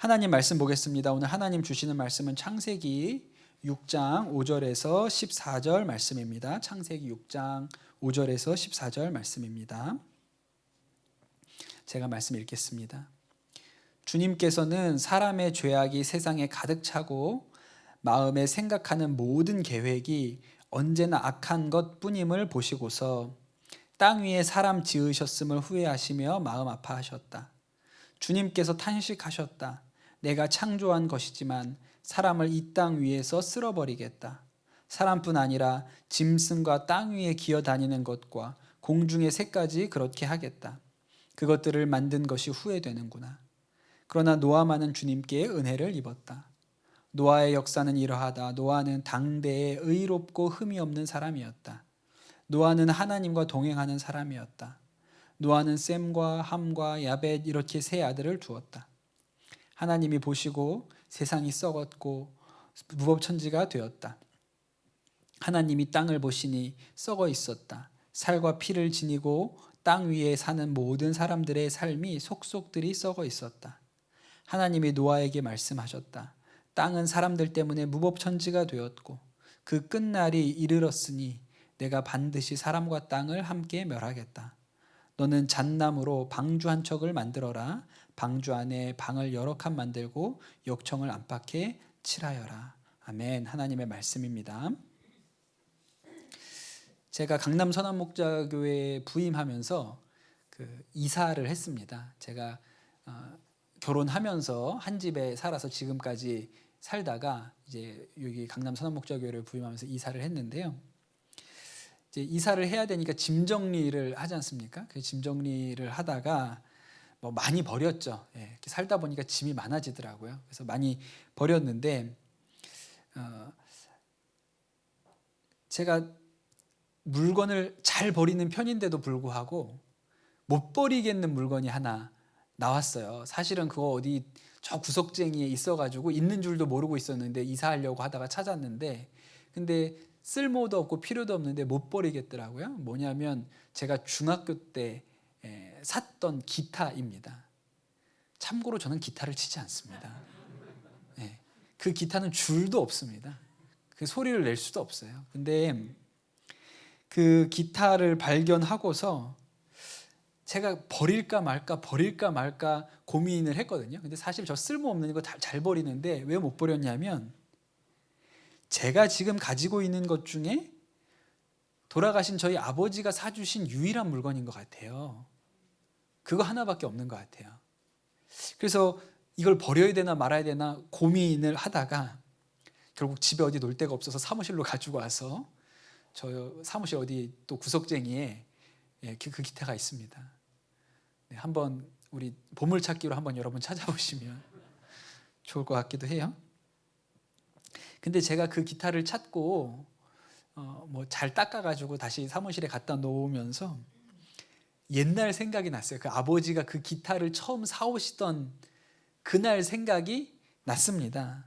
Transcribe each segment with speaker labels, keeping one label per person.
Speaker 1: 하나님 말씀 보겠습니다. 오늘 하나님 주시는 말씀은 창세기 6장 5절에서 14절 말씀입니다. 창세기 6장 5절에서 14절 말씀입니다. 제가 말씀 읽겠습니다. 주님께서는 사람의 죄악이 세상에 가득 차고 마음에 생각하는 모든 계획이 언제나 악한 것뿐임을 보시고서 땅 위에 사람 지으셨음을 후회하시며 마음 아파하셨다. 주님께서 탄식하셨다. 내가 창조한 것이지만 사람을 이 땅 위에서 쓸어버리겠다. 사람뿐 아니라 짐승과 땅 위에 기어다니는 것과 공중의 새까지 그렇게 하겠다. 그것들을 만든 것이 후회되는구나. 그러나 노아만은 주님께 은혜를 입었다. 노아의 역사는 이러하다. 노아는 당대에 의롭고 흠이 없는 사람이었다. 노아는 하나님과 동행하는 사람이었다. 노아는 셈과 함과 야벳 이렇게 세 아들을 두었다. 하나님이 보시고 세상이 썩었고 무법천지가 되었다. 하나님이 땅을 보시니 썩어 있었다. 살과 피를 지니고 땅 위에 사는 모든 사람들의 삶이 속속들이 썩어 있었다. 하나님이 노아에게 말씀하셨다. 땅은 사람들 때문에 무법천지가 되었고 그 끝날이 이르렀으니 내가 반드시 사람과 땅을 함께 멸하겠다. 너는 잣나무로 방주 한 척을 만들어라. 방주 안에 방을 여러 칸 만들고 역청을 안팎에 칠하여라. 아멘. 하나님의 말씀입니다. 제가 강남 선한목자교회에 부임하면서 이사를 했습니다. 제가 결혼하면서 한 집에 살아서 지금까지 살다가 이제 여기 강남 선한목자교회를 부임하면서 이사를 했는데요. 이제 이사를 해야 되니까 짐 정리를 하지 않습니까? 그 짐 정리를 하다가 뭐 많이 버렸죠. 예, 이렇게 살다 보니까 짐이 많아지더라고요. 그래서 많이 버렸는데 제가 물건을 잘 버리는 편인데도 불구하고 못 버리겠는 물건이 하나 나왔어요. 사실은 그거 어디 저 구석쟁이에 있어가지고 있는 줄도 모르고 있었는데 이사하려고 하다가 찾았는데 근데 쓸모도 없고 필요도 없는데 못 버리겠더라고요. 뭐냐면 제가 중학교 때 샀던 기타입니다. 참고로 저는 기타를 치지 않습니다. 그 기타는 줄도 없습니다. 그 소리를 낼 수도 없어요. 근데 그 기타를 발견하고서 제가 버릴까 말까 고민을 했거든요. 근데 사실 저 쓸모없는 거 잘 버리는데 왜 못 버렸냐면 제가 지금 가지고 있는 것 중에 돌아가신 저희 아버지가 사주신 유일한 물건인 것 같아요. 그거 하나밖에 없는 것 같아요. 그래서 이걸 버려야 되나 말아야 되나 고민을 하다가 결국 집에 어디 놓을 데가 없어서 사무실로 가지고 와서 저 사무실 어디 또 구석쟁이에 그 기타가 있습니다. 한번 우리 보물찾기로 한번 여러분 찾아보시면 좋을 것 같기도 해요. 근데 제가 그 기타를 찾고 뭐 잘 닦아가지고 다시 사무실에 갖다 놓으면서 옛날 생각이 났어요. 그 아버지가 그 기타를 처음 사오시던 그날 생각이 났습니다.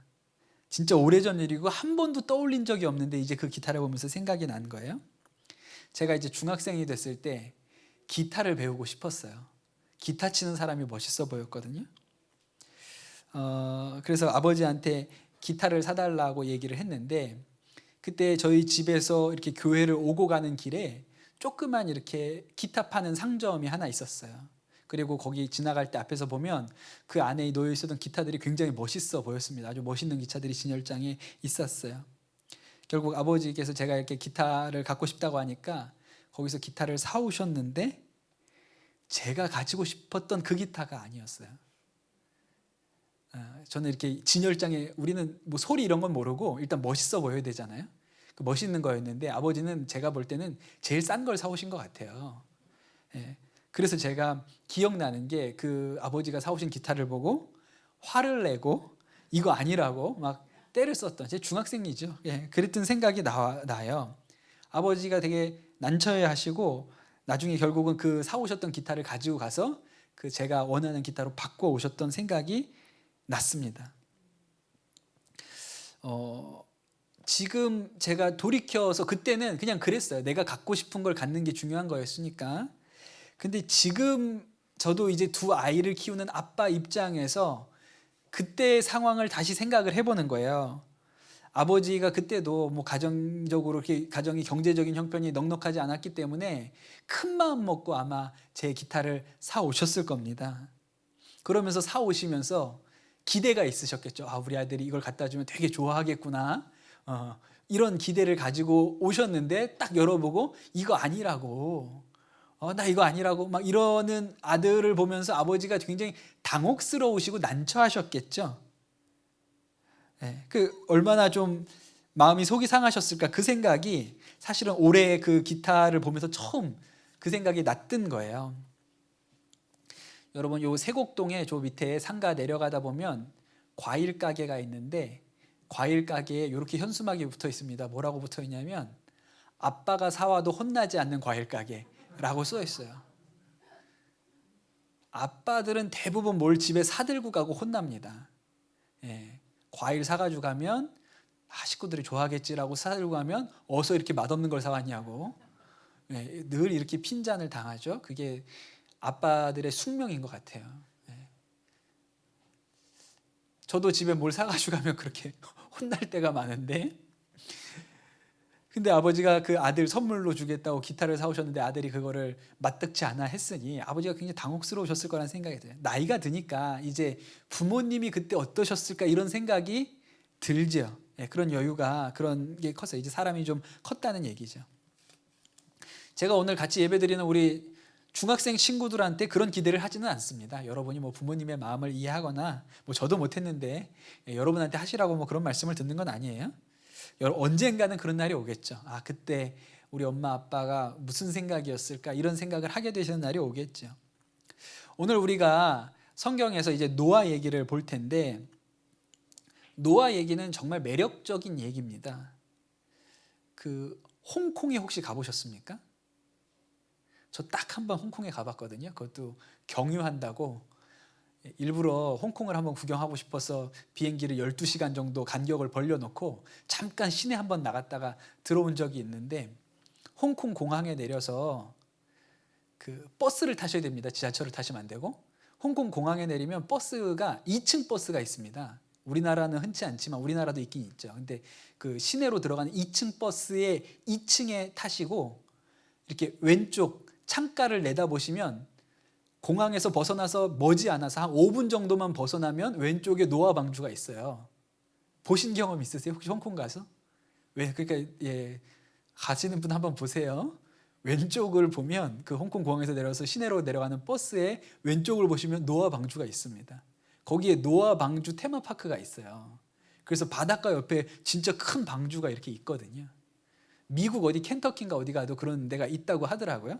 Speaker 1: 진짜 오래전 일이고 한 번도 떠올린 적이 없는데 이제 그 기타를 보면서 생각이 난 거예요. 제가 이제 중학생이 됐을 때 기타를 배우고 싶었어요. 기타 치는 사람이 멋있어 보였거든요. 그래서 아버지한테 기타를 사달라고 얘기를 했는데 그때 저희 집에서 이렇게 교회를 오고 가는 길에 조그만 이렇게 기타 파는 상점이 하나 있었어요. 그리고 거기 지나갈 때 앞에서 보면 그 안에 놓여 있었던 기타들이 굉장히 멋있어 보였습니다. 아주 멋있는 기타들이 진열장에 있었어요. 결국 아버지께서 제가 이렇게 기타를 갖고 싶다고 하니까 거기서 기타를 사오셨는데 제가 가지고 싶었던 그 기타가 아니었어요. 저는 이렇게 진열장에 우리는 뭐 소리 이런 건 모르고 일단 멋있어 보여야 되잖아요. 그 멋있는 거였는데 아버지는 제가 볼 때는 제일 싼 걸 사오신 것 같아요. 그래서 제가 기억나는 게 그 아버지가 사오신 기타를 보고 화를 내고 이거 아니라고 막 때를 썼던 제 중학생이죠. 그랬던 생각이 나요. 아버지가 되게 난처해 하시고 나중에 결국은 그 사오셨던 기타를 가지고 가서 그 제가 원하는 기타로 바꿔 오셨던 생각이 났습니다. 지금 제가 돌이켜서 그때는 그냥 그랬어요. 내가 갖고 싶은 걸 갖는 게 중요한 거였으니까. 근데 지금 저도 이제 두 아이를 키우는 아빠 입장에서 그때의 상황을 다시 생각을 해보는 거예요. 아버지가 그때도 뭐 가정적으로 이렇게 가정이 경제적인 형편이 넉넉하지 않았기 때문에 큰 마음 먹고 아마 제 기타를 사 오셨을 겁니다. 그러면서 사 오시면서 기대가 있으셨겠죠. 아, 우리 아들이 이걸 갖다 주면 되게 좋아하겠구나. 이런 기대를 가지고 오셨는데 딱 열어보고 이거 아니라고. 나 이거 아니라고 막 이러는 아들을 보면서 아버지가 굉장히 당혹스러우시고 난처하셨겠죠. 그 얼마나 좀 마음이 속이 상하셨을까 그 생각이 사실은 올해 그 기타를 보면서 처음 그 생각이 났던 거예요. 여러분 요 세곡동에 저 밑에 상가 내려가다 보면 과일 가게가 있는데 과일 가게에 이렇게 현수막이 붙어 있습니다. 뭐라고 붙어 있냐면 아빠가 사와도 혼나지 않는 과일 가게라고 써 있어요. 아빠들은 대부분 뭘 집에 사들고 가고 혼납니다. 과일 사가지고 가면 식구들이 좋아하겠지라고 사들고 가면 어서 이렇게 맛없는 걸 사왔냐고 늘 이렇게 핀잔을 당하죠. 그게 아빠들의 숙명인 것 같아요. 저도 집에 뭘 사가지고 가면 그렇게 혼날 때가 많은데 근데 아버지가 그 아들 선물로 주겠다고 기타를 사오셨는데 아들이 그거를 마땅치 않아 했으니 아버지가 굉장히 당혹스러우셨을 거라는 생각이 들어요. 나이가 드니까 이제 부모님이 그때 어떠셨을까 이런 생각이 들죠. 그런 여유가 그런 게 커서 이제 사람이 좀 컸다는 얘기죠. 제가 오늘 같이 예배드리는 우리 중학생 친구들한테 그런 기대를 하지는 않습니다. 여러분이 뭐 부모님의 마음을 이해하거나 뭐 저도 못했는데 여러분한테 하시라고 뭐 그런 말씀을 듣는 건 아니에요. 언젠가는 그런 날이 오겠죠. 그때 우리 엄마 아빠가 무슨 생각이었을까 이런 생각을 하게 되시는 날이 오겠죠. 오늘 우리가 성경에서 이제 노아 얘기를 볼 텐데 노아 얘기는 정말 매력적인 얘기입니다. 그 홍콩에 혹시 가보셨습니까? 저 딱 한 번 홍콩에 가봤거든요. 그것도 경유한다고 일부러 홍콩을 한번 구경하고 싶어서 비행기를 12시간 정도 간격을 벌려놓고 잠깐 시내 한번 나갔다가 들어온 적이 있는데 홍콩 공항에 내려서 그 버스를 타셔야 됩니다. 지하철을 타시면 안 되고 홍콩 공항에 내리면 버스가 2층 버스가 있습니다. 우리나라는 흔치 않지만 우리나라도 있긴 있죠. 근데 그 시내로 들어가는 2층 버스의 2층에 타시고 이렇게 왼쪽 창가를 내다보시면 공항에서 벗어나서 머지않아서 한 5분 정도만 벗어나면 왼쪽에 노아 방주가 있어요. 보신 경험 있으세요? 혹시 홍콩 가서? 그러니까 가시는 분 한번 보세요. 왼쪽을 보면 그 홍콩 공항에서 내려서 시내로 내려가는 버스의 왼쪽을 보시면 노아 방주가 있습니다. 거기에 노아 방주 테마파크가 있어요. 그래서 바닷가 옆에 진짜 큰 방주가 이렇게 있거든요. 미국 어디 켄터키인가 어디 가도 그런 데가 있다고 하더라고요.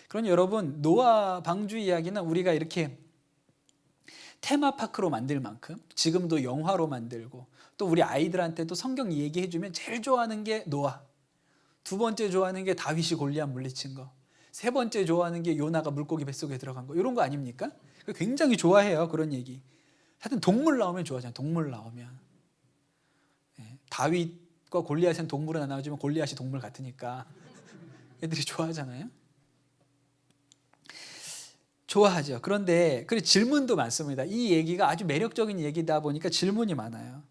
Speaker 1: 그러니 여러분 노아 방주 이야기는 우리가 이렇게 테마파크로 만들 만큼 지금도 영화로 만들고 또 우리 아이들한테도 성경 얘기해주면 제일 좋아하는 게 노아, 두 번째 좋아하는 게 다윗이 골리앗 물리친 거, 세 번째 좋아하는 게 요나가 물고기 뱃속에 들어간 거 이런 거 아닙니까? 굉장히 좋아해요. 그런 얘기. 하여튼 동물 나오면 좋아하잖아요. 동물 나오면 다윗과 골리앗은 동물은 안 나오지만 골리앗이 동물 같으니까 애들이 좋아하잖아요. 좋아하죠. 그런데 질문도 많습니다. 이 얘기가 아주 매력적인 얘기다 보니까 질문이 많아요.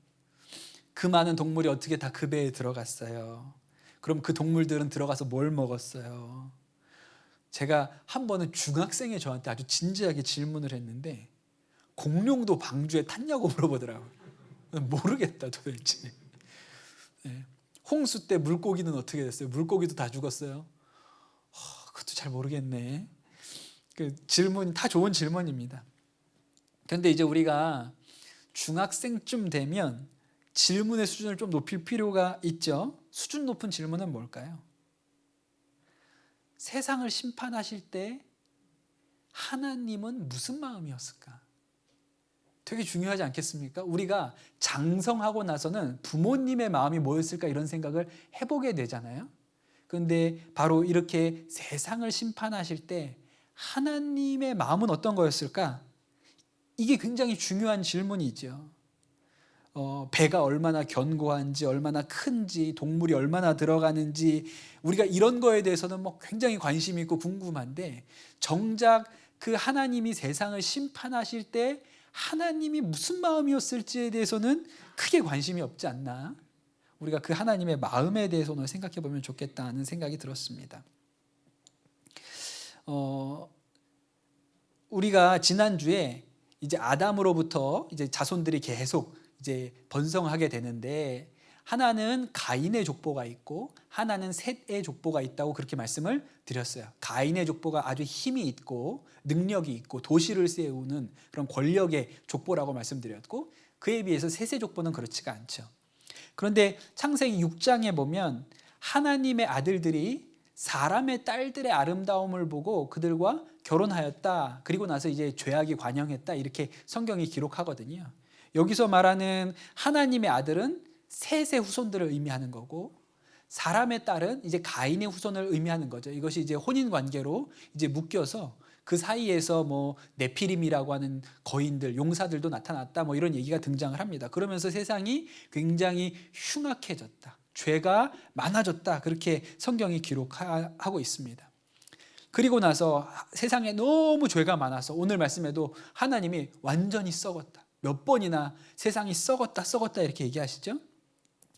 Speaker 1: 그 많은 동물이 어떻게 다 그 배에 들어갔어요? 그럼 그 동물들은 들어가서 뭘 먹었어요? 제가 한 번은 중학생이 저한테 아주 진지하게 질문을 했는데 공룡도 방주에 탔냐고 물어보더라고요. 모르겠다 도대체. 홍수 때 물고기는 어떻게 됐어요? 물고기도 다 죽었어요? 그것도 잘 모르겠네. 그 질문 다 좋은 질문입니다. 그런데 이제 우리가 중학생쯤 되면 질문의 수준을 좀 높일 필요가 있죠. 수준 높은 질문은 뭘까요? 세상을 심판하실 때 하나님은 무슨 마음이었을까? 되게 중요하지 않겠습니까? 우리가 장성하고 나서는 부모님의 마음이 뭐였을까 이런 생각을 해보게 되잖아요. 그런데 바로 이렇게 세상을 심판하실 때 하나님의 마음은 어떤 거였을까? 이게 굉장히 중요한 질문이죠. 배가 얼마나 견고한지, 얼마나 큰지, 동물이 얼마나 들어가는지 우리가 이런 거에 대해서는 뭐 굉장히 관심이 있고 궁금한데 정작 그 하나님이 세상을 심판하실 때 하나님이 무슨 마음이었을지에 대해서는 크게 관심이 없지 않나. 우리가 그 하나님의 마음에 대해서 오늘 생각해 보면 좋겠다는 생각이 들었습니다. 우리가 지난주에 이제 아담으로부터 이제 자손들이 계속 이제 번성하게 되는데, 하나는 가인의 족보가 있고 하나는 셋의 족보가 있다고 그렇게 말씀을 드렸어요. 가인의 족보가 아주 힘이 있고 능력이 있고 도시를 세우는 그런 권력의 족보라고 말씀드렸고, 그에 비해서 셋의 족보는 그렇지가 않죠. 그런데 창세기 6장에 보면 하나님의 아들들이 사람의 딸들의 아름다움을 보고 그들과 결혼하였다. 그리고 나서 이제 죄악이 관영했다. 이렇게 성경이 기록하거든요. 여기서 말하는 하나님의 아들은 셋의 후손들을 의미하는 거고, 사람의 딸은 이제 가인의 후손을 의미하는 거죠. 이것이 이제 혼인 관계로 이제 묶여서 그 사이에서 뭐 네피림이라고 하는 거인들, 용사들도 나타났다. 뭐 이런 얘기가 등장을 합니다. 그러면서 세상이 굉장히 흉악해졌다. 죄가 많아졌다. 그렇게 성경이 기록하고 있습니다. 그리고 나서 세상에 너무 죄가 많아서 오늘 말씀에도 하나님이 완전히 썩었다. 몇 번이나 세상이 썩었다 이렇게 얘기하시죠.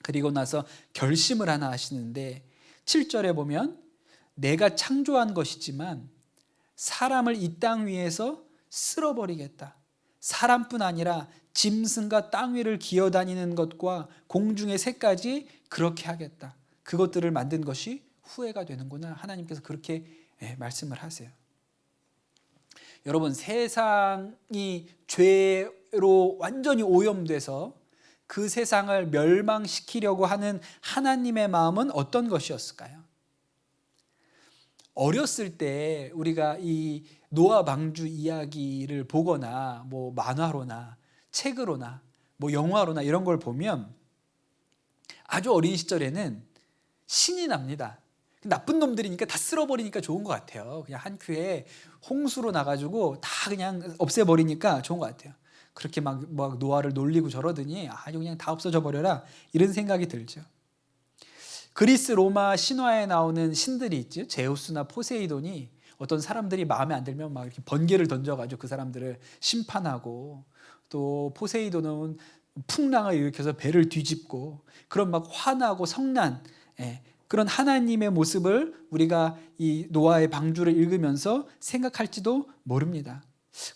Speaker 1: 그리고 나서 결심을 하나 하시는데 7절에 보면 내가 창조한 것이지만 사람을 이 땅 위에서 쓸어버리겠다. 사람뿐 아니라 짐승과 땅 위를 기어다니는 것과 공중의 새까지 그렇게 하겠다. 그것들을 만든 것이 후회가 되는구나. 하나님께서 그렇게 말씀을 하세요. 여러분, 세상이 죄로 완전히 오염돼서 그 세상을 멸망시키려고 하는 하나님의 마음은 어떤 것이었을까요? 어렸을 때 우리가 이 노아 방주 이야기를 보거나 뭐 만화로나 책으로나 뭐 영화로나 이런 걸 보면 아주 어린 시절에는 신이 납니다. 나쁜 놈들이니까 다 쓸어버리니까 좋은 것 같아요. 그냥 한 큐에 홍수로 나가지고 다 그냥 없애버리니까 좋은 것 같아요. 그렇게 막 노아를 놀리고 저러더니 아주 그냥 다 없어져 버려라, 이런 생각이 들죠. 그리스 로마 신화에 나오는 신들이 있죠. 제우스나 포세이돈이 어떤 사람들이 마음에 안 들면 막 이렇게 번개를 던져가지고 그 사람들을 심판하고, 또 포세이돈은 풍랑을 일으켜서 배를 뒤집고, 그런 막 화나고 성난, 그런 하나님의 모습을 우리가 이 노아의 방주를 읽으면서 생각할지도 모릅니다.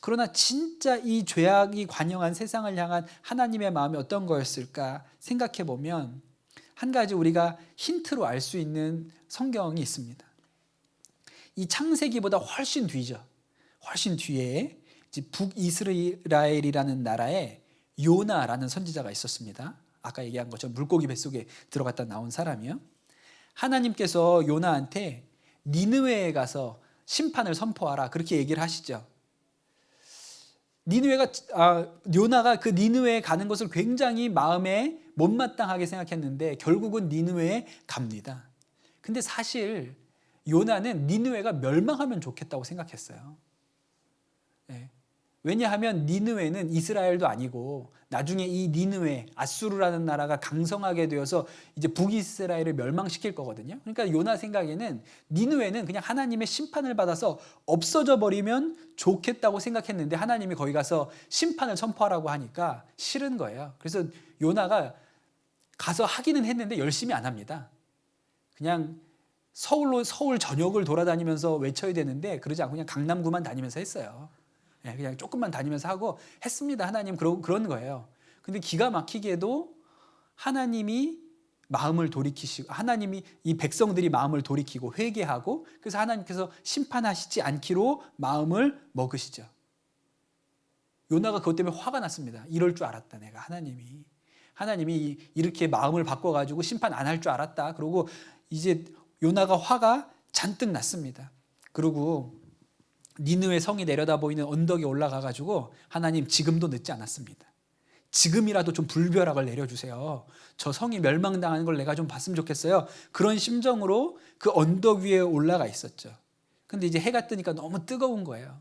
Speaker 1: 그러나 진짜 이 죄악이 관영한 세상을 향한 하나님의 마음이 어떤 거였을까 생각해 보면 한 가지 우리가 힌트로 알 수 있는 성경이 있습니다. 이 창세기보다 훨씬 뒤죠. 훨씬 뒤에 북이스라엘이라는 나라에 요나라는 선지자가 있었습니다. 아까 얘기한 것처럼 물고기 뱃속에 들어갔다 나온 사람이요. 하나님께서 요나한테 니느웨에 가서 심판을 선포하라, 그렇게 얘기를 하시죠. 요나가 그 니느웨에 가는 것을 굉장히 마음에 못마땅하게 생각했는데 결국은 니느웨에 갑니다. 근데 사실 요나는 니느웨가 멸망하면 좋겠다고 생각했어요. 왜냐하면 니느웨는 이스라엘도 아니고 나중에 이 니느웨, 아수르라는 나라가 강성하게 되어서 이제 북이스라엘을 멸망시킬 거거든요. 그러니까 요나 생각에는 니느웨는 그냥 하나님의 심판을 받아서 없어져 버리면 좋겠다고 생각했는데 하나님이 거기 가서 심판을 선포하라고 하니까 싫은 거예요. 그래서 요나가 가서 하기는 했는데 열심히 안 합니다. 그냥 서울 전역을 돌아다니면서 외쳐야 되는데 그러지 않고 그냥 강남구만 다니면서 했어요. 그냥 조금만 다니면서 하고 했습니다. 하나님 그런 거예요. 근데 기가 막히게도 하나님이 마음을 돌이키시고, 하나님이 이 백성들이 마음을 돌이키고 회개하고, 그래서 하나님께서 심판하시지 않기로 마음을 먹으시죠. 요나가 그것 때문에 화가 났습니다. 이럴 줄 알았다, 내가. 하나님이 이렇게 마음을 바꿔가지고 심판 안 할 줄 알았다. 그리고 이제 요나가 화가 잔뜩 났습니다. 그리고 니느웨 성이 내려다 보이는 언덕에 올라가가지고 하나님, 지금도 늦지 않았습니다. 지금이라도 좀 불벼락을 내려주세요. 저 성이 멸망당하는 걸 내가 좀 봤으면 좋겠어요. 그런 심정으로 그 언덕 위에 올라가 있었죠. 근데 이제 해가 뜨니까 너무 뜨거운 거예요.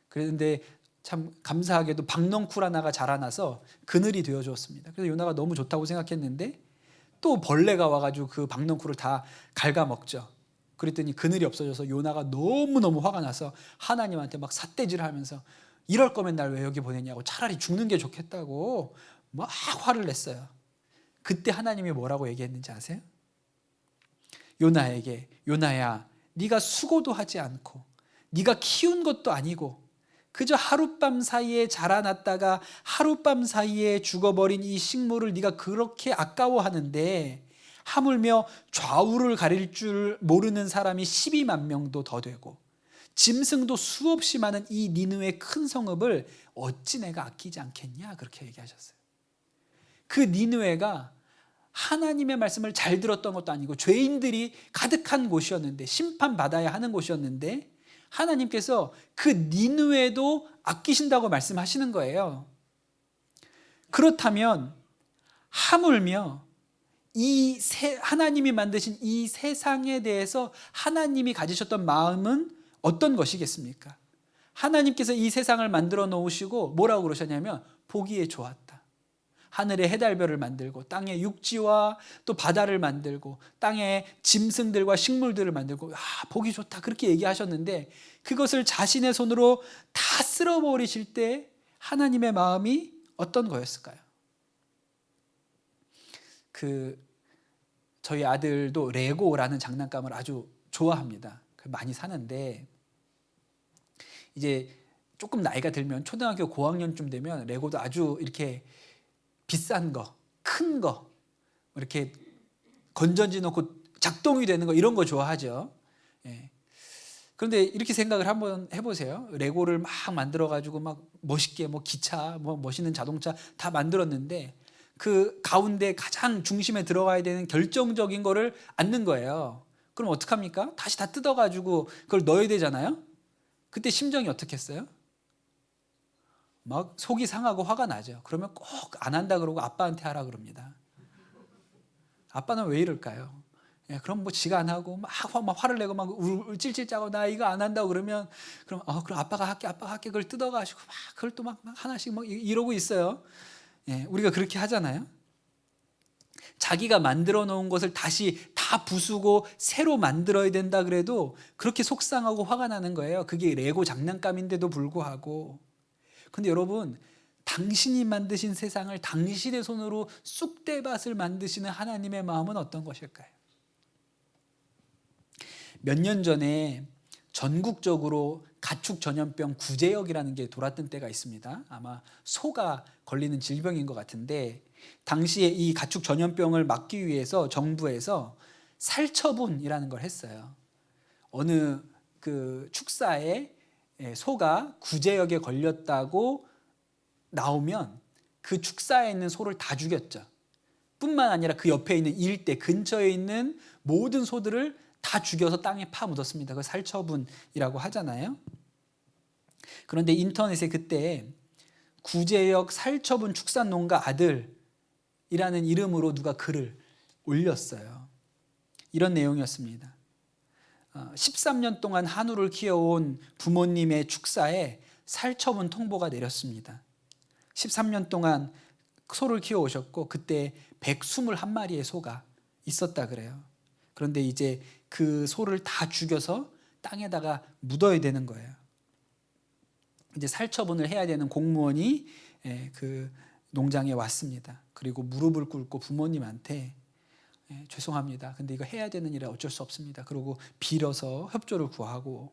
Speaker 1: 그런데 참 감사하게도 박넝쿨 하나가 자라나서 그늘이 되어주었습니다. 그래서 요나가 너무 좋다고 생각했는데 또 벌레가 와가지고 그 박넝쿨을 다 갉아먹죠. 그랬더니 그늘이 없어져서 요나가 너무너무 화가 나서 하나님한테 막 삿대질을 하면서 이럴 거면 날 왜 여기 보냈냐고, 차라리 죽는 게 좋겠다고 막 화를 냈어요. 그때 하나님이 뭐라고 얘기했는지 아세요? 요나에게, 요나야, 네가 수고도 하지 않고 네가 키운 것도 아니고 그저 하룻밤 사이에 자라났다가 하룻밤 사이에 죽어버린 이 식물을 네가 그렇게 아까워하는데, 하물며 좌우를 가릴 줄 모르는 사람이 12만 명도 더 되고 짐승도 수없이 많은 이 니느웨 큰 성읍을 어찌 내가 아끼지 않겠냐, 그렇게 얘기하셨어요. 그 니느웨가 하나님의 말씀을 잘 들었던 것도 아니고 죄인들이 가득한 곳이었는데, 심판받아야 하는 곳이었는데 하나님께서 그 니느웨도 아끼신다고 말씀하시는 거예요. 그렇다면 하물며 하나님이 만드신 이 세상에 대해서 하나님이 가지셨던 마음은 어떤 것이겠습니까? 하나님께서 이 세상을 만들어 놓으시고 뭐라고 그러셨냐면 보기에 좋았다. 하늘의 해달별을 만들고 땅의 육지와 또 바다를 만들고 땅의 짐승들과 식물들을 만들고 보기 좋다, 그렇게 얘기하셨는데, 그것을 자신의 손으로 다 쓸어버리실 때 하나님의 마음이 어떤 거였을까요? 저희 아들도 레고라는 장난감을 아주 좋아합니다. 많이 사는데 이제 조금 나이가 들면 초등학교 고학년쯤 되면 레고도 아주 이렇게 비싼 거, 큰 거, 이렇게 건전지 넣고 작동이 되는 거, 이런 거 좋아하죠. 예. 그런데 이렇게 생각을 한번 해보세요. 레고를 막 만들어가지고 막 멋있게 뭐 기차, 뭐 멋있는 자동차 다 만들었는데 그 가운데 가장 중심에 들어가야 되는 결정적인 거를 안 넣은 거예요. 그럼 어떡합니까? 다시 다 뜯어가지고 그걸 넣어야 되잖아요. 그때 심정이 어떻겠어요? 막 속이 상하고 화가 나죠. 그러면 꼭 안 한다 그러고 아빠한테 하라 그럽니다. 아빠는 왜 이럴까요? 예, 그럼 뭐 지가 안 하고 막 화를 내고 막 찔찔 짜고 나 이거 안 한다고 그러면 그럼 아빠가 할게 그걸 뜯어가지고 막 그걸 또 막 하나씩 막 이러고 있어요. 예, 우리가 그렇게 하잖아요. 자기가 만들어 놓은 것을 다시 다 부수고 새로 만들어야 된다 그래도 그렇게 속상하고 화가 나는 거예요. 그게 레고 장난감인데도 불구하고. 근데 여러분, 당신이 만드신 세상을 당신의 손으로 쑥대밭을 만드시는 하나님의 마음은 어떤 것일까요? 몇 년 전에 전국적으로 가축 전염병 구제역이라는 게 돌았던 때가 있습니다. 아마 소가 걸리는 질병인 것 같은데, 당시에 이 가축 전염병을 막기 위해서 정부에서 살처분이라는 걸 했어요. 어느 그 축사에 소가 구제역에 걸렸다고 나오면 그 축사에 있는 소를 다 죽였죠. 뿐만 아니라 그 옆에 있는 일대 근처에 있는 모든 소들을 다 죽여서 땅에 파묻었습니다. 그걸 살처분이라고 하잖아요. 그런데 인터넷에 그때 구제역 살처분 축산농가 아들이라는 이름으로 누가 글을 올렸어요. 이런 내용이었습니다. 13년 동안 한우를 키워온 부모님의 축사에 살처분 통보가 내렸습니다. 13년 동안 소를 키워오셨고 그때 121마리의 소가 있었다 그래요. 그런데 이제 그 소를 다 죽여서 땅에다가 묻어야 되는 거예요. 이제 살처분을 해야 되는 공무원이 그 농장에 왔습니다. 그리고 무릎을 꿇고 부모님한테 죄송합니다. 근데 이거 해야 되는 일에 어쩔 수 없습니다. 그리고 빌어서 협조를 구하고,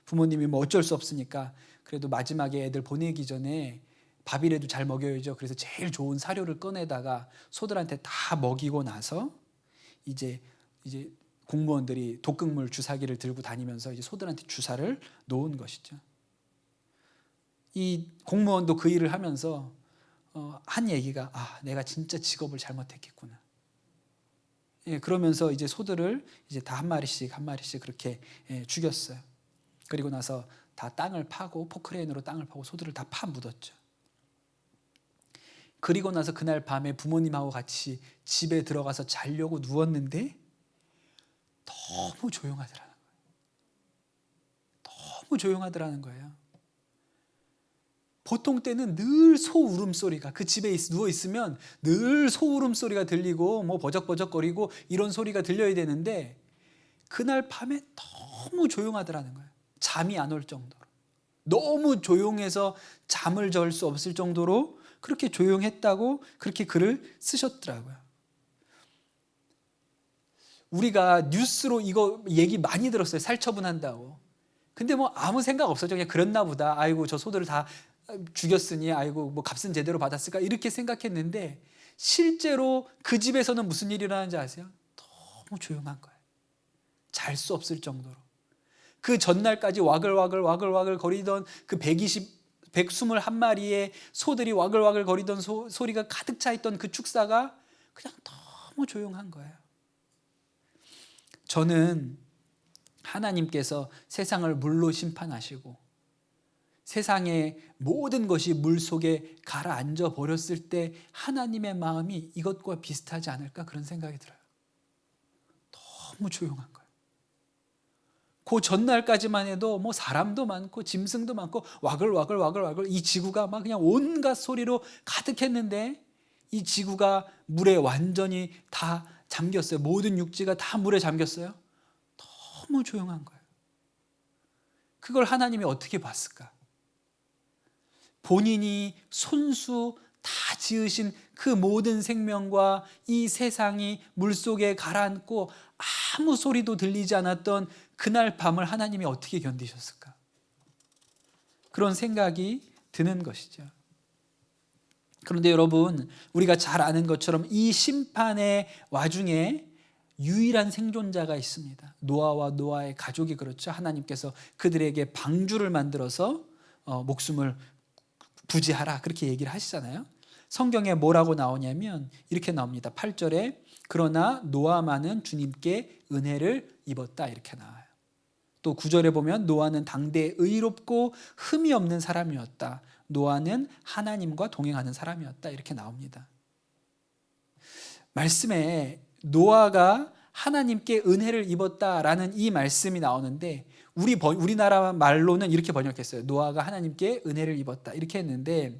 Speaker 1: 부모님이 뭐 어쩔 수 없으니까 그래도 마지막에 애들 보내기 전에 밥이라도 잘 먹여야죠. 그래서 제일 좋은 사료를 꺼내다가 소들한테 다 먹이고 나서 이제 공무원들이 독극물 주사기를 들고 다니면서 이제 소들한테 주사를 놓은 것이죠. 이 공무원도 그 일을 하면서 한 얘기가 내가 진짜 직업을 잘못했겠구나. 그러면서 이제 소들을 이제 다 한 마리씩 그렇게 죽였어요. 그리고 나서 다 땅을 파고 포크레인으로 땅을 파고 소들을 다 묻었죠. 그리고 나서 그날 밤에 부모님하고 같이 집에 들어가서 자려고 누웠는데 너무 조용하더라는 거예요. 너무 조용하더라는 거예요. 보통 때는 늘 소 울음소리가, 그 집에 누워 있으면 늘 소 울음소리가 들리고 뭐 버적버적거리고 이런 소리가 들려야 되는데 그날 밤에 너무 조용하더라는 거예요. 잠이 안 올 정도로. 너무 조용해서 잠을 잘 수 없을 정도로 그렇게 조용했다고 그렇게 글을 쓰셨더라고요. 우리가 뉴스로 이거 얘기 많이 들었어요. 살처분한다고. 근데 뭐 아무 생각 없었죠. 그냥 그랬나 보다. 아이고 저 소들을 다 죽였으니 아이고 뭐 값은 제대로 받았을까 이렇게 생각했는데 실제로 그 집에서는 무슨 일이 일어나는지 아세요? 너무 조용한 거예요. 잘 수 없을 정도로. 그 전날까지 와글와글 거리던 그 121마리의 소들이 와글와글 거리던 소리가 가득 차 있던 그 축사가 그냥 너무 조용한 거예요. 저는 하나님께서 세상을 물로 심판하시고 세상의 모든 것이 물 속에 가라앉아 버렸을 때 하나님의 마음이 이것과 비슷하지 않을까 그런 생각이 들어요. 너무 조용한 거예요. 그 전날까지만 해도 뭐 사람도 많고 짐승도 많고 와글와글 이 지구가 막 그냥 온갖 소리로 가득했는데 이 지구가 물에 완전히 다 잠겼어요. 모든 육지가 다 물에 잠겼어요. 너무 조용한 거예요. 그걸 하나님이 어떻게 봤을까? 본인이 손수 다 지으신 그 모든 생명과 이 세상이 물속에 가라앉고 아무 소리도 들리지 않았던 그날 밤을 하나님이 어떻게 견디셨을까? 그런 생각이 드는 것이죠. 그런데 여러분, 우리가 잘 아는 것처럼 이 심판의 와중에 유일한 생존자가 있습니다. 노아와 노아의 가족이 그렇죠. 하나님께서 그들에게 방주를 만들어서 목숨을 부지하라 그렇게 얘기를 하시잖아요. 성경에 뭐라고 나오냐면 이렇게 나옵니다. 8절에 그러나 노아만은 주님께 은혜를 입었다 이렇게 나와요. 또 9절에 보면 노아는 당대에 의롭고 흠이 없는 사람이었다. 노아는 하나님과 동행하는 사람이었다 이렇게 나옵니다. 말씀에 노아가 하나님께 은혜를 입었다라는 이 말씀이 나오는데 우리나라 말로는 이렇게 번역했어요. 노아가 하나님께 은혜를 입었다 이렇게 했는데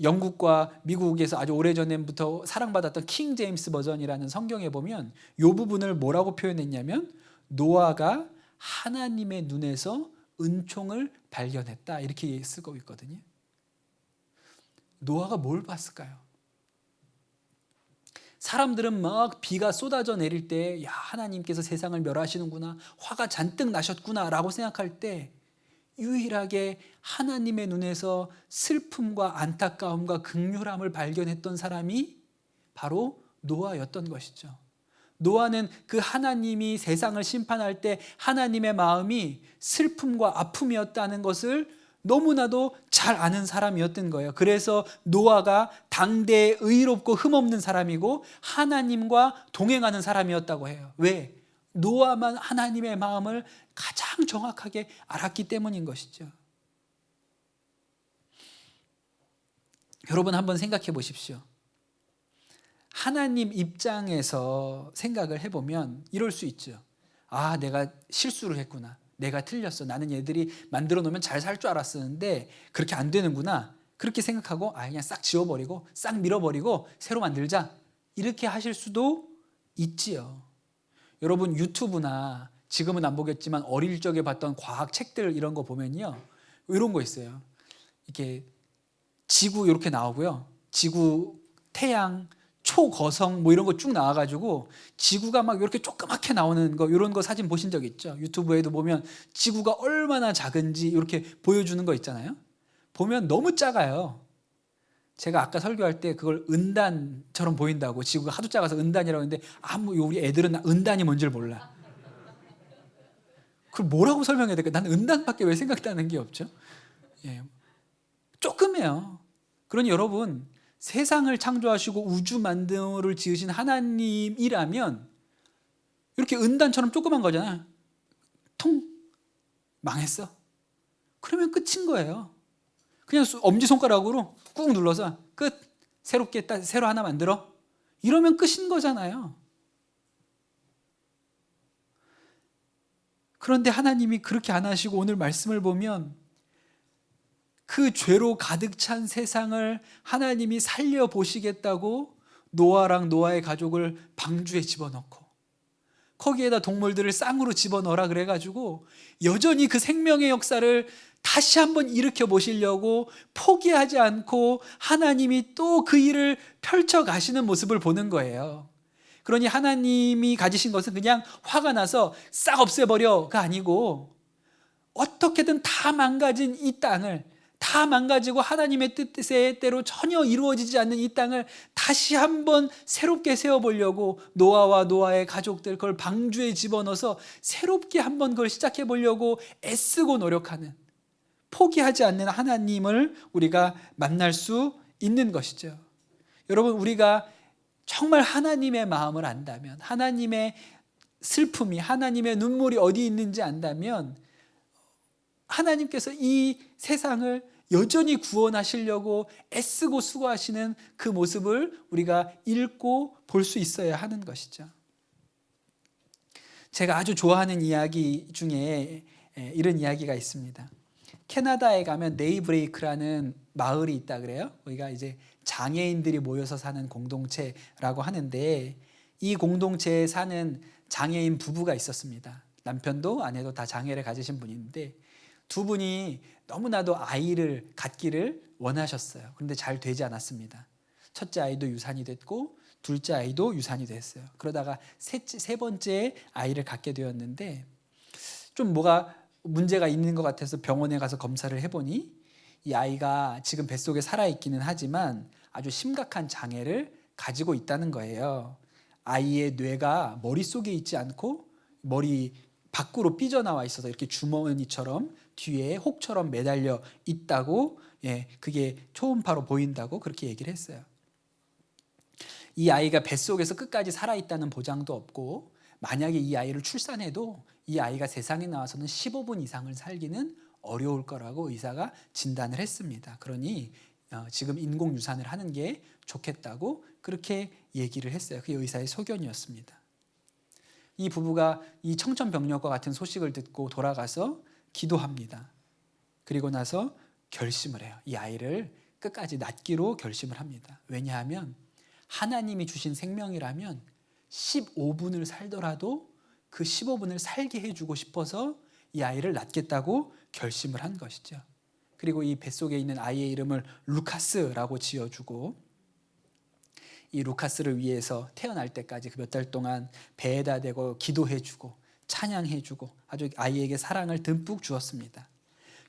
Speaker 1: 영국과 미국에서 아주 오래전부터 사랑받았던 킹 제임스 버전이라는 성경에 보면 이 부분을 뭐라고 표현했냐면 노아가 하나님의 눈에서 은총을 발견했다 이렇게 쓰고 있거든요. 노아가 뭘 봤을까요? 사람들은 막 비가 쏟아져 내릴 때 야, 하나님께서 세상을 멸하시는구나, 화가 잔뜩 나셨구나 라고 생각할 때 유일하게 하나님의 눈에서 슬픔과 안타까움과 긍휼함을 발견했던 사람이 바로 노아였던 것이죠. 노아는 그 하나님이 세상을 심판할 때 하나님의 마음이 슬픔과 아픔이었다는 것을 너무나도 잘 아는 사람이었던 거예요. 그래서 노아가 당대에 의롭고 흠없는 사람이고 하나님과 동행하는 사람이었다고 해요. 왜? 노아만 하나님의 마음을 가장 정확하게 알았기 때문인 것이죠. 여러분 한번 생각해 보십시오. 하나님 입장에서 생각을 해보면 이럴 수 있죠. 아, 내가 실수를 했구나. 내가 틀렸어. 나는 얘들이 만들어 놓으면 잘 살 줄 알았었는데 그렇게 안 되는구나. 그렇게 생각하고 그냥 싹 지워버리고 싹 밀어버리고 새로 만들자. 이렇게 하실 수도 있지요. 여러분 유튜브나 지금은 안 보겠지만 어릴 적에 봤던 과학 책들 이런 거 보면요. 이런 거 있어요. 이렇게 지구 이렇게 나오고요. 지구, 태양, 초거성 뭐 이런 거 쭉 나와가지고 지구가 막 이렇게 조그맣게 나오는 거 이런 거 사진 보신 적 있죠? 유튜브에도 보면 지구가 얼마나 작은지 이렇게 보여주는 거 있잖아요. 보면 너무 작아요. 제가 아까 설교할 때 그걸 은단처럼 보인다고, 지구가 하도 작아서 은단이라고 했는데 우리 애들은 은단이 뭔지를 몰라. 그걸 뭐라고 설명해야 될까? 난 은단밖에 왜 생각나는 게 없죠? 예. 조그매요. 그러니 여러분 세상을 창조하시고 우주 만물을 지으신 하나님이라면 이렇게 은단처럼 조그만 거잖아. 통 망했어. 그러면 끝인 거예요. 그냥 엄지손가락으로 꾹 눌러서 끝. 새롭게 새로 하나 만들어. 이러면 끝인 거잖아요. 그런데 하나님이 그렇게 안 하시고 오늘 말씀을 보면 그 죄로 가득 찬 세상을 하나님이 살려보시겠다고 노아랑 노아의 가족을 방주에 집어넣고 거기에다 동물들을 쌍으로 집어넣어라 그래가지고 여전히 그 생명의 역사를 다시 한번 일으켜 보시려고 포기하지 않고 하나님이 또 그 일을 펼쳐 가시는 모습을 보는 거예요. 그러니 하나님이 가지신 것은 그냥 화가 나서 싹 없애버려가 아니고 어떻게든 다 망가진 이 땅을, 다 망가지고 하나님의 뜻대로 전혀 이루어지지 않는 이 땅을 다시 한번 새롭게 세워보려고 노아와 노아의 가족들 그걸 방주에 집어넣어서 새롭게 한번 그걸 시작해 보려고 애쓰고 노력하는, 포기하지 않는 하나님을 우리가 만날 수 있는 것이죠. 여러분, 우리가 정말 하나님의 마음을 안다면, 하나님의 슬픔이, 하나님의 눈물이 어디 있는지 안다면 하나님께서 이 세상을 여전히 구원하시려고 애쓰고 수고하시는 그 모습을 우리가 읽고 볼 수 있어야 하는 것이죠. 제가 아주 좋아하는 이야기 중에 이런 이야기가 있습니다. 캐나다에 가면 네이브레이크라는 마을이 있다 그래요. 거기가 이제 장애인들이 모여서 사는 공동체라고 하는데, 이 공동체에 사는 장애인 부부가 있었습니다. 남편도 아내도 다 장애를 가지신 분인데 두 분이 너무나도 아이를 갖기를 원하셨어요. 그런데 잘 되지 않았습니다. 첫째 아이도 유산이 됐고 둘째 아이도 유산이 됐어요. 그러다가 세 번째 아이를 갖게 되었는데 좀 뭐가 문제가 있는 것 같아서 병원에 가서 검사를 해보니 이 아이가 지금 뱃속에 살아있기는 하지만 아주 심각한 장애를 가지고 있다는 거예요. 아이의 뇌가 머릿속에 있지 않고 머리 밖으로 삐져나와 있어서 이렇게 주머니처럼 뒤에 혹처럼 매달려 있다고, 그게 초음파로 보인다고 그렇게 얘기를 했어요. 이 아이가 뱃속에서 끝까지 살아있다는 보장도 없고, 만약에 이 아이를 출산해도 이 아이가 세상에 나와서는 15분 이상을 살기는 어려울 거라고 의사가 진단을 했습니다. 그러니 지금 인공 유산을 하는 게 좋겠다고 그렇게 얘기를 했어요. 그게 의사의 소견이었습니다. 이 부부가 이 청천벽력과 같은 소식을 듣고 돌아가서 기도합니다. 그리고 나서 결심을 해요. 이 아이를 끝까지 낳기로 결심을 합니다. 왜냐하면 하나님이 주신 생명이라면 15분을 살더라도 그 15분을 살게 해주고 싶어서 이 아이를 낳겠다고 결심을 한 것이죠. 그리고 이 뱃속에 있는 아이의 이름을 루카스라고 지어주고, 이 루카스를 위해서 태어날 때까지 그 몇 달 동안 배에다 대고 기도해주고 찬양해주고 아주 아이에게 사랑을 듬뿍 주었습니다.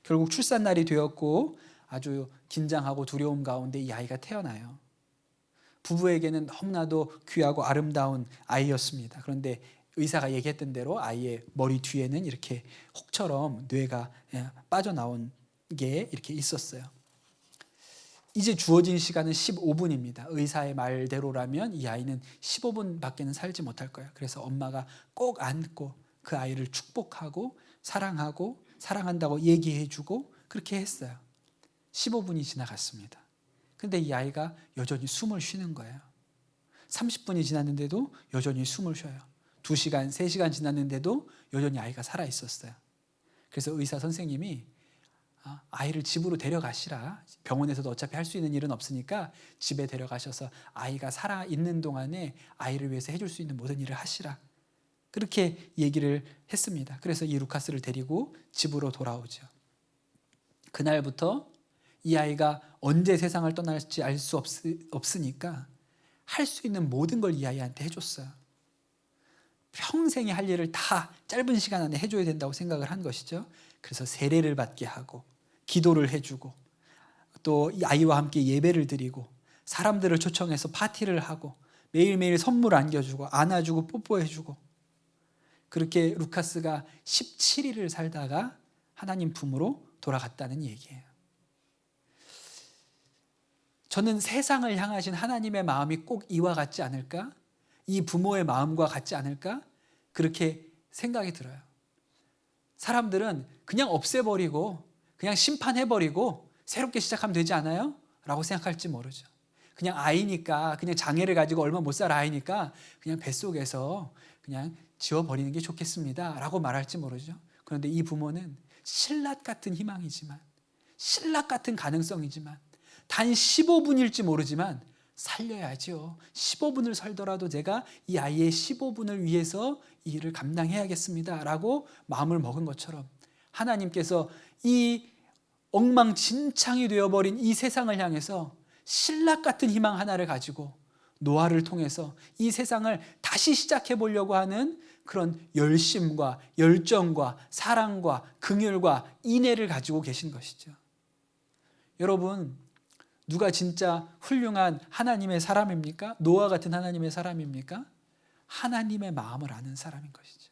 Speaker 1: 결국 출산날이 되었고 아주 긴장하고 두려움 가운데 이 아이가 태어나요. 부부에게는 너무나도 귀하고 아름다운 아이였습니다. 그런데 의사가 얘기했던 대로 아이의 머리 뒤에는 이렇게 혹처럼 뇌가 빠져나온 게 이렇게 있었어요. 이제 주어진 시간은 15분입니다. 의사의 말대로라면 이 아이는 15분밖에는 살지 못할 거예요. 그래서 엄마가 꼭 안고 그 아이를 축복하고 사랑하고 사랑한다고 얘기해주고 그렇게 했어요. 15분이 지나갔습니다. 근데 이 아이가 여전히 숨을 쉬는 거예요. 30분이 지났는데도 여전히 숨을 쉬어요. 2시간, 3시간 지났는데도 여전히 아이가 살아있었어요. 그래서 의사 선생님이 아이를 집으로 데려가시라. 병원에서도 어차피 할 수 있는 일은 없으니까 집에 데려가셔서 아이가 살아있는 동안에 아이를 위해서 해줄 수 있는 모든 일을 하시라. 그렇게 얘기를 했습니다. 그래서 이 루카스를 데리고 집으로 돌아오죠. 그날부터 이 아이가 언제 세상을 떠날지 알 수 없으니까 할 수 있는 모든 걸 이 아이한테 해줬어요. 평생에 할 일을 다 짧은 시간 안에 해줘야 된다고 생각을 한 것이죠. 그래서 세례를 받게 하고 기도를 해주고 또 이 아이와 함께 예배를 드리고 사람들을 초청해서 파티를 하고 매일매일 선물 안겨주고 안아주고 뽀뽀해주고, 그렇게 루카스가 17일을 살다가 하나님 품으로 돌아갔다는 얘기예요. 저는 세상을 향하신 하나님의 마음이 꼭 이와 같지 않을까? 이 부모의 마음과 같지 않을까? 그렇게 생각이 들어요. 사람들은 그냥 없애버리고 그냥 심판해버리고 새롭게 시작하면 되지 않아요? 라고 생각할지 모르죠. 그냥 아이니까, 그냥 장애를 가지고 얼마 못 살 아이니까 그냥 뱃속에서 그냥 지워버리는 게 좋겠습니다 라고 말할지 모르죠. 그런데 이 부모는 신라 같은 희망이지만, 신라 같은 가능성이지만 단 15분일지 모르지만 살려야죠. 15분을 살더라도 제가 이 아이의 15분을 위해서 이 일을 감당해야겠습니다 라고 마음을 먹은 것처럼 하나님께서 이 엉망진창이 되어버린 이 세상을 향해서 신락 같은 희망 하나를 가지고 노아를 통해서 이 세상을 다시 시작해 보려고 하는 그런 열심과 열정과 사랑과 긍휼과 인애를 가지고 계신 것이죠. 여러분, 누가 진짜 훌륭한 하나님의 사람입니까? 노아 같은 하나님의 사람입니까? 하나님의 마음을 아는 사람인 것이죠.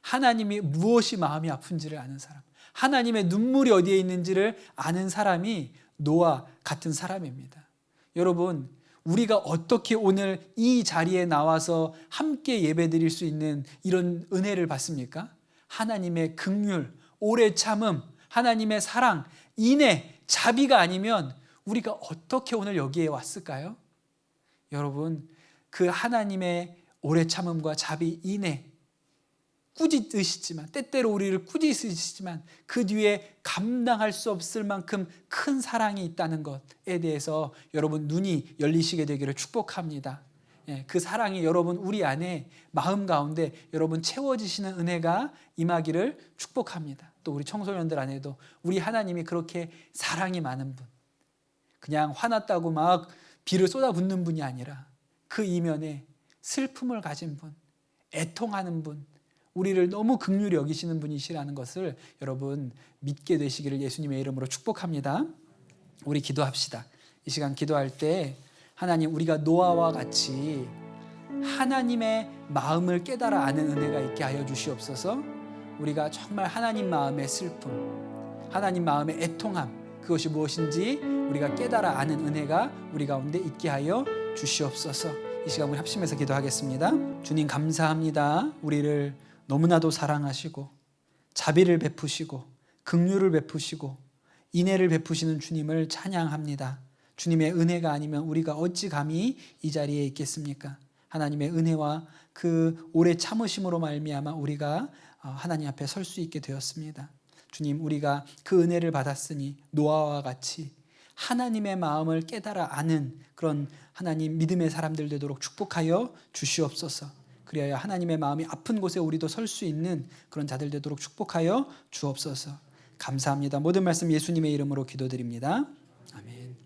Speaker 1: 하나님이 무엇이 마음이 아픈지를 아는 사람, 하나님의 눈물이 어디에 있는지를 아는 사람이 노아 같은 사람입니다. 여러분, 우리가 어떻게 오늘 이 자리에 나와서 함께 예배드릴 수 있는 이런 은혜를 받습니까? 하나님의 긍휼, 오래 참음, 하나님의 사랑, 인애, 자비가 아니면 우리가 어떻게 오늘 여기에 왔을까요? 여러분, 그 하나님의 오래 참음과 자비, 인애, 꾸짖으시지만, 때때로 우리를 꾸짖으시지만 그 뒤에 감당할 수 없을 만큼 큰 사랑이 있다는 것에 대해서 여러분 눈이 열리시게 되기를 축복합니다. 그 사랑이 여러분 우리 안에 마음 가운데 여러분 채워지시는 은혜가 임하기를 축복합니다. 또 우리 청소년들 안에도 우리 하나님이 그렇게 사랑이 많은 분, 그냥 화났다고 막 비를 쏟아붓는 분이 아니라 그 이면에 슬픔을 가진 분, 애통하는 분, 우리를 너무 긍휼히 여기시는 분이시라는 것을 여러분 믿게 되시기를 예수님의 이름으로 축복합니다. 우리 기도합시다. 이 시간 기도할 때 하나님, 우리가 노아와 같이 하나님의 마음을 깨달아 아는 은혜가 있게 하여 주시옵소서. 우리가 정말 하나님 마음의 슬픔, 하나님 마음의 애통함, 그것이 무엇인지 우리가 깨달아 아는 은혜가 우리 가운데 있게 하여 주시옵소서. 이 시간 우리 합심해서 기도하겠습니다. 주님, 감사합니다. 우리를 너무나도 사랑하시고 자비를 베푸시고 긍휼을 베푸시고 인애를 베푸시는 주님을 찬양합니다. 주님의 은혜가 아니면 우리가 어찌 감히 이 자리에 있겠습니까? 하나님의 은혜와 그 오래 참으심으로 말미암아 우리가 하나님 앞에 설 수 있게 되었습니다. 주님, 우리가 그 은혜를 받았으니 노아와 같이 하나님의 마음을 깨달아 아는 그런 하나님 믿음의 사람들 되도록 축복하여 주시옵소서. 그리하여 하나님의 마음이 아픈 곳에 우리도 설 수 있는 그런 자들 되도록 축복하여 주옵소서. 감사합니다. 모든 말씀 예수님의 이름으로 기도드립니다. 아멘.